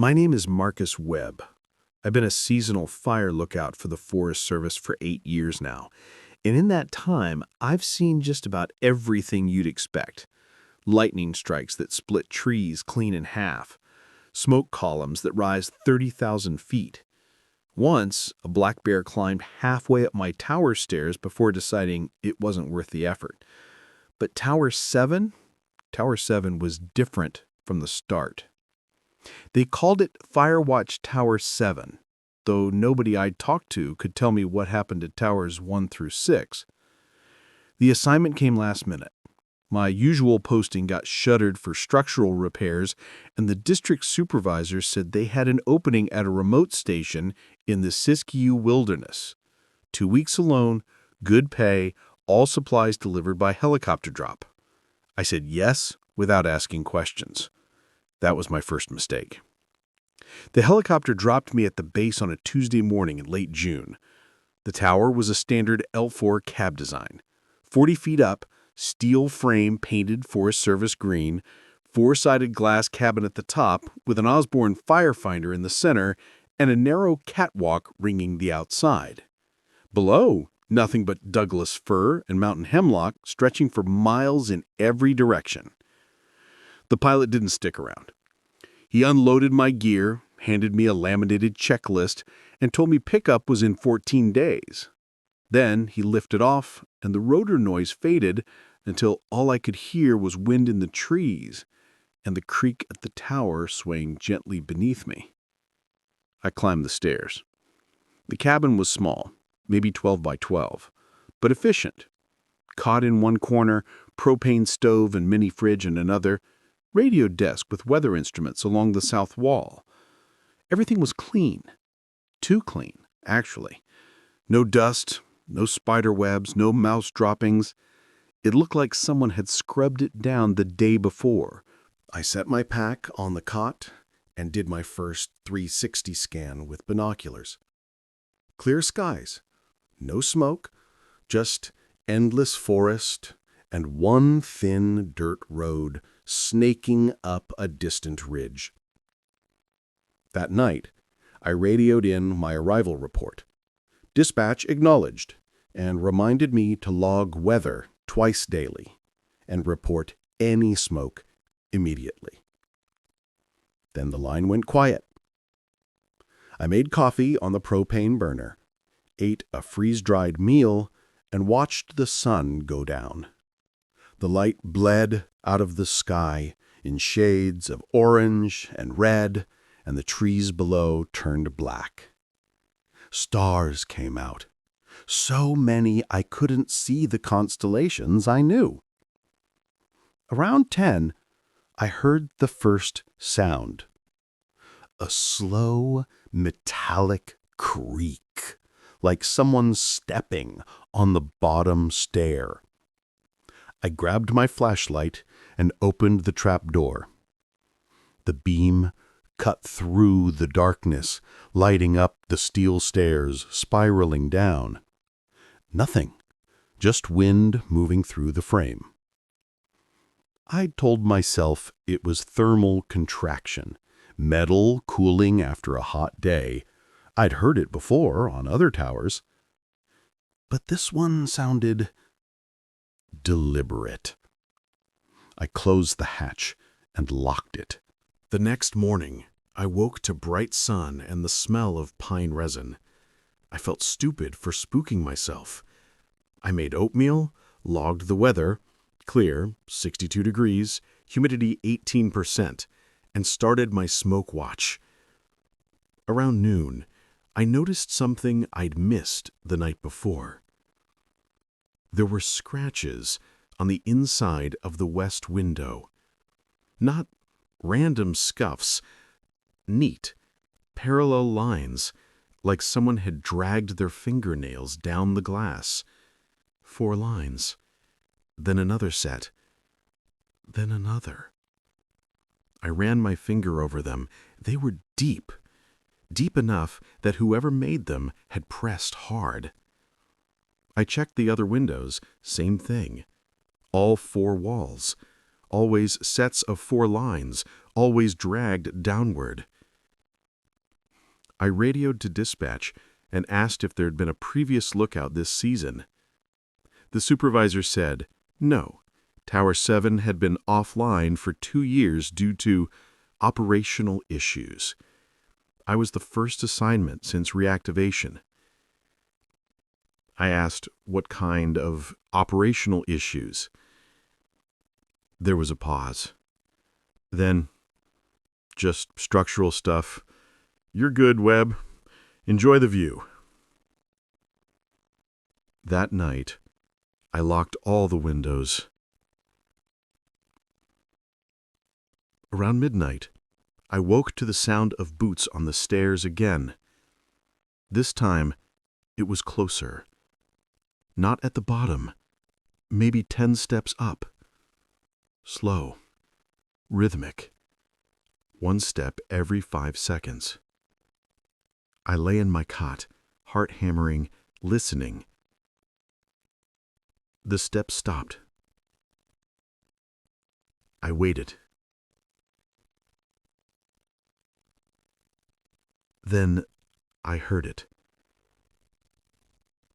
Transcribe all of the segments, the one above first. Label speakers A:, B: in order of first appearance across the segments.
A: My name is Marcus Webb. I've been a seasonal fire lookout for the Forest Service for 8 years now. And in that time, I've seen just about everything you'd expect. Lightning strikes that split trees clean in half. Smoke columns that rise 30,000 feet. Once, a black bear climbed halfway up my tower stairs before deciding it wasn't worth the effort. But Tower 7 was different from the start. They called it Firewatch Tower 7, though nobody I'd talked to could tell me what happened to Towers 1 through 6. The assignment came last minute. My usual posting got shuttered for structural repairs, and the district supervisor said they had an opening at a remote station in the Siskiyou wilderness. 2 weeks alone, good pay, all supplies delivered by helicopter drop. I said yes without asking questions. That was my first mistake. The helicopter dropped me at the base on a Tuesday morning in late June. The tower was a standard L4 cab design. 40 feet up, steel frame painted Forest Service green, 4-sided glass cabin at the top with an Osborne firefinder in the center and a narrow catwalk ringing the outside. Below, nothing but Douglas fir and mountain hemlock stretching for miles in every direction. The pilot didn't stick around. He unloaded my gear, handed me a laminated checklist, and told me pickup was in 14 days. Then he lifted off, and the rotor noise faded until all I could hear was wind in the trees and the creak at the tower swaying gently beneath me. I climbed the stairs. The cabin was small, maybe 12 by 12, but efficient. Cot in one corner, propane stove and mini fridge in another, radio desk with weather instruments along the south wall. Everything was clean. Too clean, actually. No dust, no spider webs, no mouse droppings. It looked like someone had scrubbed it down the day before. I set my pack on the cot and did my first 360 scan with binoculars. Clear skies. No smoke, just endless forest and one thin dirt road snaking up a distant ridge. That night, I radioed in my arrival report. Dispatch acknowledged and reminded me to log weather twice daily and report any smoke immediately. Then the line went quiet. I made coffee on the propane burner, ate a freeze-dried meal, and watched the sun go down. The light bled out of the sky in shades of orange and red, and the trees below turned black. Stars came out. So many I couldn't see the constellations I knew. Around 10, I heard the first sound. A slow, metallic creak, like someone stepping on the bottom stair. I grabbed my flashlight and opened the trapdoor. The beam cut through the darkness, lighting up the steel stairs, spiraling down. Nothing, just wind moving through the frame. I told myself it was thermal contraction, metal cooling after a hot day. I'd heard it before on other towers. But this one sounded deliberate. I closed the hatch and locked it. The next morning, I woke to bright sun and the smell of pine resin. I felt stupid for spooking myself. I made oatmeal, logged the weather, clear, 62 degrees, humidity 18%, and started my smoke watch. Around noon, I noticed something I'd missed the night before. There were scratches on the inside of the west window. Not random scuffs, neat, parallel lines, like someone had dragged their fingernails down the glass. 4 lines, then another set, then another. I ran my finger over them. They were deep, deep enough that whoever made them had pressed hard. I checked the other windows, same thing. All 4 walls, always sets of 4 lines, always dragged downward.
B: I radioed to dispatch and asked if there had been a previous lookout this season. The supervisor said, no, Tower 7 had been offline for 2 years due to operational issues. I was the first assignment since reactivation. I asked what kind of operational issues. There was a pause. Then, just structural stuff. You're good, Webb. Enjoy the view. That night, I locked all the windows. Around midnight, I woke to the sound of boots on the stairs again. This time, it was closer. Not at the bottom, maybe 10 steps up. Slow, rhythmic. 1 step every 5 seconds. I lay in my cot, heart hammering, listening. The steps stopped. I waited. Then I heard it.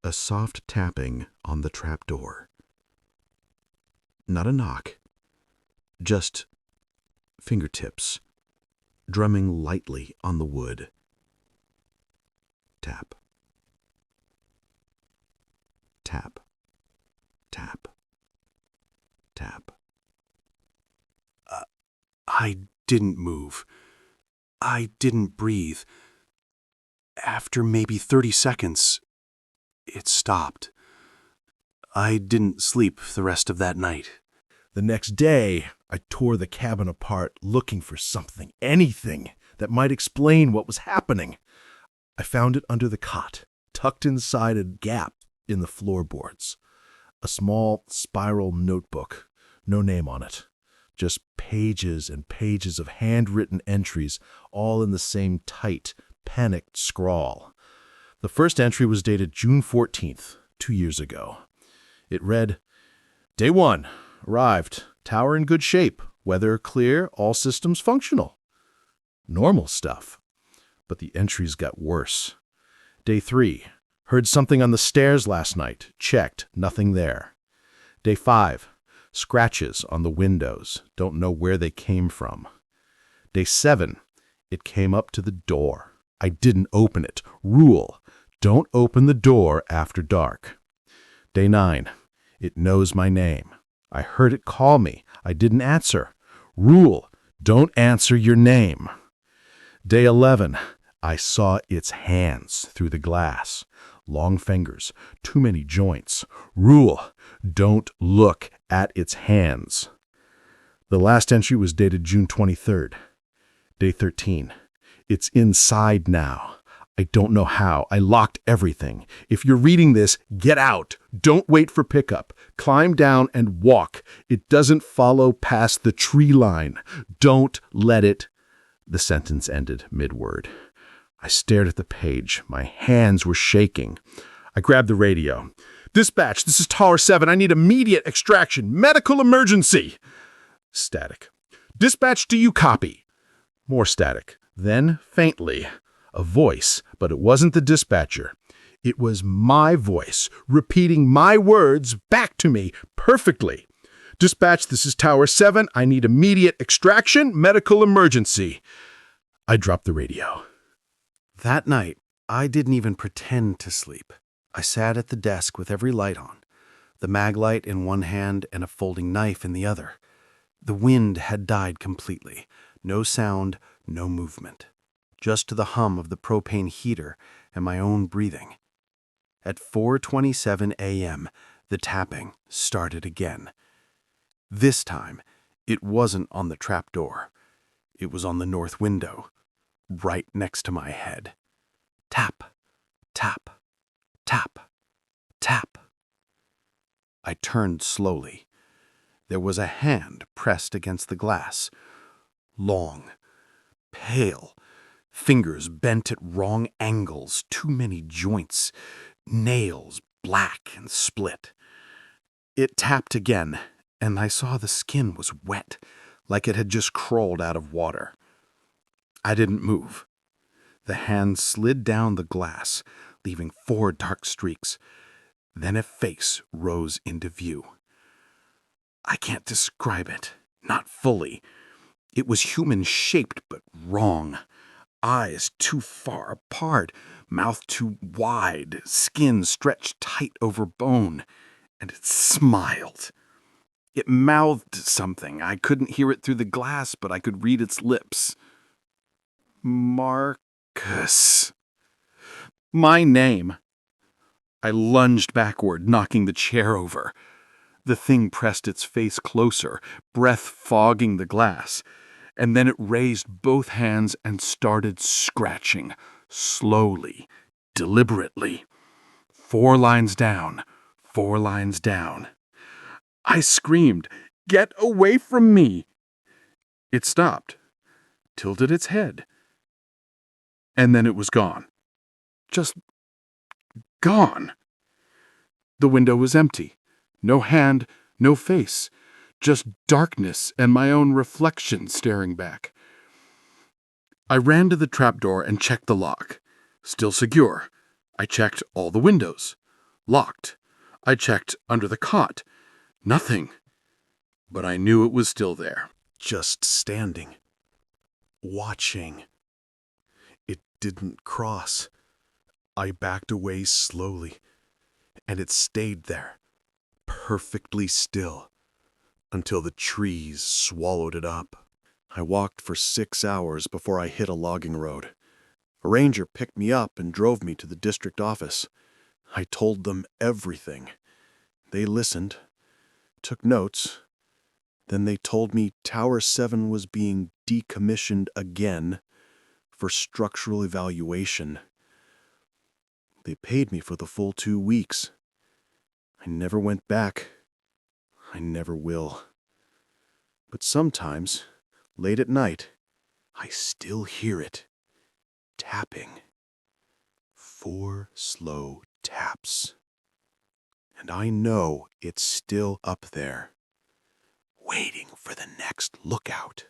B: A soft tapping on the trapdoor. Not a knock, just fingertips, drumming lightly on the wood. Tap. Tap. Tap. Tap.
A: I didn't move. I didn't breathe. After maybe 30 seconds, it stopped. I didn't sleep the rest of that night.
C: The next day, I tore the cabin apart looking for something, anything, that might explain what was happening. I found it under the cot, tucked inside a gap in the floorboards. A small spiral notebook, no name on it. Just pages and pages of handwritten entries, all in the same tight, panicked scrawl. The first entry was dated June 14th, 2 years ago. It read, Day 1, arrived, tower in good shape, weather clear, all systems functional. Normal stuff. But the entries got worse. Day 3, heard something on the stairs last night, checked, nothing there. Day 5, scratches on the windows, don't know where they came from. Day 7, it came up to the door. I didn't open it. Rule, don't open the door after dark. Day 9, it knows my name. I heard it call me. I didn't answer. Rule, don't answer your name. Day 11, I saw its hands through the glass. Long fingers, too many joints. Rule, don't look at its hands. The last entry was dated June 23rd. Day 13, it's inside now. I don't know how. I locked everything. If you're reading this, get out. Don't wait for pickup. Climb down and walk. It doesn't follow past the tree line. Don't let it. The sentence ended mid-word. I stared at the page. My hands were shaking. I grabbed the radio. Dispatch, this is Tower 7. I need immediate extraction. Medical emergency. Static. Dispatch, do you copy? More static. Then, faintly, a voice, but it wasn't the dispatcher. It was my voice, repeating my words back to me perfectly. Dispatch, this is Tower 7. I need immediate extraction. Medical emergency. I dropped the radio.
A: That night, I didn't even pretend to sleep. I sat at the desk with every light on, the mag light in one hand and a folding knife in the other. The wind had died completely. No sound, no movement. Just the hum of the propane heater and my own breathing. At 4:27 a.m., the tapping started again. This time, it wasn't on the trapdoor. It was on the north window, right next to my head. Tap, tap, tap, tap. I turned slowly. There was a hand pressed against the glass. Long, pale, fingers bent at wrong angles, too many joints, nails black and split. It tapped again, and I saw the skin was wet, like it had just crawled out of water. I didn't move. The hand slid down the glass, leaving 4 dark streaks. Then a face rose into view. I can't describe it, not fully. It was human-shaped but wrong. Eyes too far apart, mouth too wide, skin stretched tight over bone, and it smiled. It mouthed something. I couldn't hear it through the glass, but I could read its lips. Marcus. My name. I lunged backward, knocking the chair over. The thing pressed its face closer, breath fogging the glass, and then it raised both hands and started scratching, slowly, deliberately. 4 lines down, 4 lines down. I screamed, "Get away from me!" It stopped, tilted its head, and then it was gone. Just gone. The window was empty. No hand, no face. Just darkness and my own reflection staring back. I ran to the trapdoor and checked the lock. Still secure. I checked all the windows. Locked. I checked under the cot. Nothing. But I knew it was still there.
C: Just standing. Watching. It didn't cross. I backed away slowly, and it stayed there, perfectly still, until the trees swallowed it up. I walked for 6 hours before I hit a logging road. A ranger picked me up and drove me to the district office. I told them everything. They listened, took notes. Then they told me Tower 7 was being decommissioned again for structural evaluation. They paid me for the full 2 weeks. I never went back. I never will. But sometimes, late at night, I still hear it. Tapping. 4 slow taps. And I know it's still up there, waiting for the next lookout.